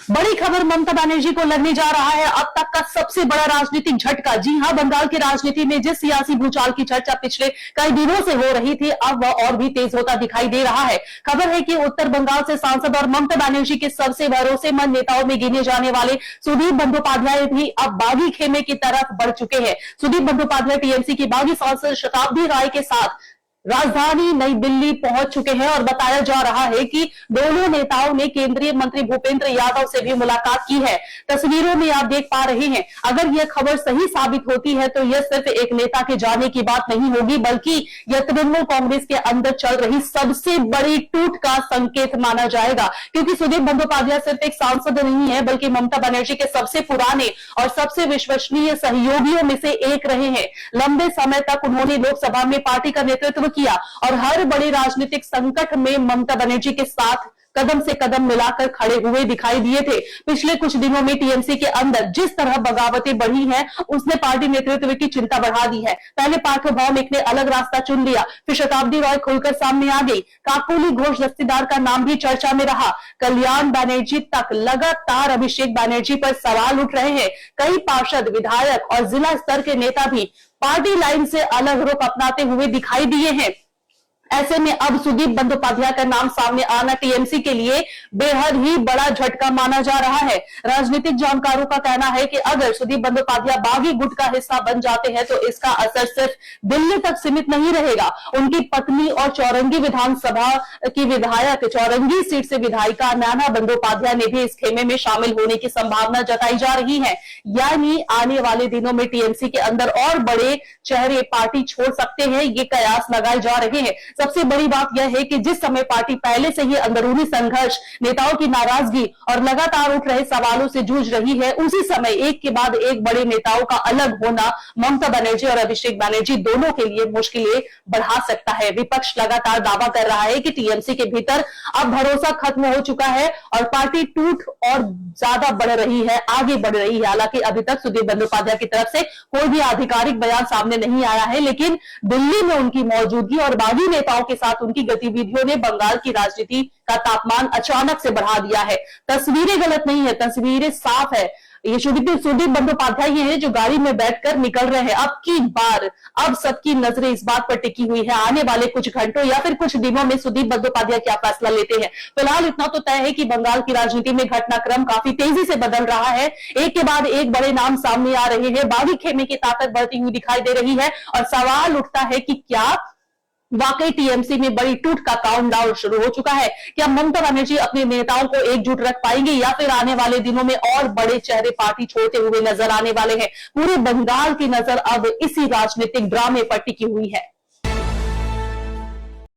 बड़ी खबर, ममता बनर्जी को लगने जा रहा है अब तक का सबसे बड़ा राजनीतिक झटका। जी हां, बंगाल की राजनीति में जिस सियासी भूचाल की चर्चा पिछले कई दिनों से हो रही थी, अब वह और भी तेज होता दिखाई दे रहा है। खबर है कि उत्तर बंगाल से सांसद और ममता बनर्जी के सबसे भरोसेमंद नेताओं में गिने जाने वाले सुदीप बंदोपाध्याय भी अब बागी खेमे की तरफ बढ़ चुके हैं। सुदीप बंदोपाध्याय टीएमसी की बागी सांसद शताब्दी राय के साथ राजधानी नई दिल्ली पहुंच चुके हैं और बताया जा रहा है कि दोनों नेताओं ने केंद्रीय मंत्री भूपेंद्र यादव से भी मुलाकात की है। तस्वीरों में आप देख पा रहे हैं। अगर यह खबर सही साबित होती है तो यह सिर्फ एक नेता के जाने की बात नहीं होगी, बल्कि यह तृणमूल कांग्रेस के अंदर चल रही सबसे बड़ी टूट का संकेत माना जाएगा। क्योंकि सुदीप बंदोपाध्याय सिर्फ एक सांसद नहीं है, बल्कि ममता बनर्जी के सबसे पुराने और सबसे विश्वसनीय सहयोगियों में से एक रहे हैं। लंबे समय तक उन्होंने लोकसभा में पार्टी का नेतृत्व किया और हर बड़े राजनीतिक संकट में ममता बनर्जी के साथ कदम से कदम मिलाकर खड़े हुए दिखाई दिए थे। पिछले कुछ दिनों में टीएमसी के अंदर जिस तरह बगावतें बढ़ी हैं, उसने पार्टी नेतृत्व की चिंता बढ़ा दी है। पहले पार्थ भौमिक ने अलग रास्ता चुन लिया, फिर शताब्दी राय खुलकर सामने आ गई। काकोली घोष दस्तीदार का नाम भी चर्चा में रहा। कल्याण बनर्जी तक लगातार अभिषेक बनर्जी पर सवाल उठ रहे हैं। कई पार्षद, विधायक और जिला स्तर के नेता भी पार्टी लाइन से अलग रुख अपनाते हुए दिखाई दिए हैं। ऐसे में अब सुदीप बंदोपाध्याय का नाम सामने आना टीएमसी के लिए बेहद ही बड़ा झटका माना जा रहा है। राजनीतिक जानकारों का कहना है कि अगर सुदीप बंदोपाध्याय बागी गुट का हिस्सा बन जाते हैं तो इसका असर सिर्फ दिल्ली तक सीमित नहीं रहेगा। उनकी पत्नी और चौरंगी विधानसभा की विधायक, चौरंगी सीट से विधायिका नैना बंदोपाध्याय ने भी इस खेमे में शामिल होने की संभावना जताई जा रही है। यानी आने वाले दिनों में टीएमसी के अंदर और बड़े चेहरे पार्टी छोड़ सकते हैं, ये कयास लगाए जा रहे हैं। सबसे बड़ी बात यह है कि जिस समय पार्टी पहले से ही अंदरूनी संघर्ष, नेताओं की नाराजगी और लगातार उठ रहे सवालों से जूझ रही है, उसी समय एक के बाद एक बड़े नेताओं का अलग होना ममता बनर्जी और अभिषेक बनर्जी दोनों के लिए मुश्किलें बढ़ा सकता है। विपक्ष लगातार दावा कर रहा है कि टीएमसी के भीतर अब भरोसा खत्म हो चुका है और पार्टी टूट और ज्यादा बढ़ रही है, आगे बढ़ रही है। हालांकि अभी तक सुदीप बंदोपाध्याय की तरफ से कोई भी आधिकारिक बयान सामने नहीं आया है, लेकिन दिल्ली में उनकी मौजूदगी और बागी नेताओं के साथ उनकी गतिविधियों ने बंगाल की राजनीति का तापमान अचानक से बढ़ा दिया है। तस्वीरें गलत नहीं है, तस्वीरें साफ है। ये सुदीप बंदोपाध्याय ये है जो गाड़ी में बैठकर निकल रहे हैं। अब की बार अब सबकी नजरें इस बात पर टिकी हुई है, आने वाले कुछ घंटों या फिर कुछ दिनों में सुदीप बंदोपाध्याय क्या फैसला लेते हैं। फिलहाल इतना तो तय है कि बंगाल की राजनीति में घटनाक्रम काफी तेजी से बदल रहा है। एक के बाद एक बड़े नाम सामने आ रहे हैं, बागी खेमे की ताकत बढ़ती हुई दिखाई दे रही है और सवाल उठता है कि क्या वाकई टीएमसी में बड़ी टूट का काउंटडाउन शुरू हो चुका है। क्या ममता बनर्जी अपने नेताओं को एकजुट रख पाएंगे या फिर आने वाले दिनों में और बड़े चेहरे पार्टी छोड़ते हुए नजर आने वाले हैं। पूरे बंगाल की नजर अब इसी राजनीतिक ड्रामे पर टिकी हुई है।